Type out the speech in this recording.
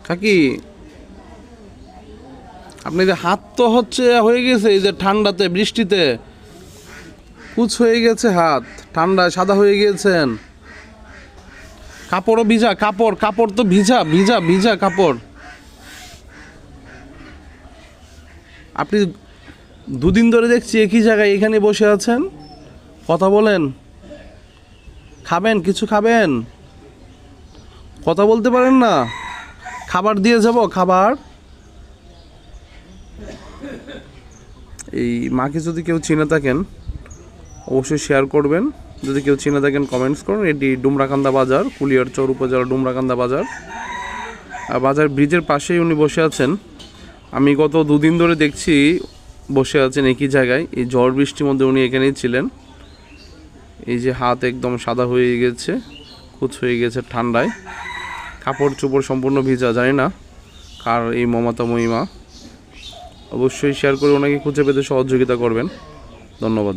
কাকি আপনি যে হাত তো হচ্ছে হয়ে গেছে এই যে ঠান্ডাতে বৃষ্টিতে কুচ হয়ে গেছে, হাত ঠান্ডায় সাদা হয়ে গিয়েছেন, কাপড়ও ভিজা, কাপড় কাপড় তো ভিজা ভিজা ভিজা কাপড়। আপনি দুদিন ধরে দেখছি একই জায়গায় এখানে বসে আছেন, কথা বলেন, খাবেন কিছু খাবেন, কথা বলতে পারেন না, খাবার দিয়ে যাব খাবার। এই মাকে যদি কেউ চিনে থাকেন অবশ্যই শেয়ার করবেন, যদি কেউ চিনে থাকেন কমেন্টস করুন। এটি ডুমরাকান্দা বাজার, কুলিয়ারচর উপজেলা ডুমরাকান্দা বাজার, বাজার ব্রিজের পাশেই উনি বসে আছেন। আমি গত দুদিন ধরে দেখছি বসে আছেন একই জায়গায়, এই ঝড় বৃষ্টির মধ্যে উনি এখানেই ছিলেন। এই যে হাত একদম সাদা হয়ে গেছে, কুচ হয়ে গেছে ঠান্ডায়, কাপড় চোপড় সম্পূর্ণ ভিজা। জানি না কার এই মমতা মহিমা, অবশ্যই শেয়ার করে ওনাকে খুঁজে পেতে সহযোগিতা করবেন। ধন্যবাদ।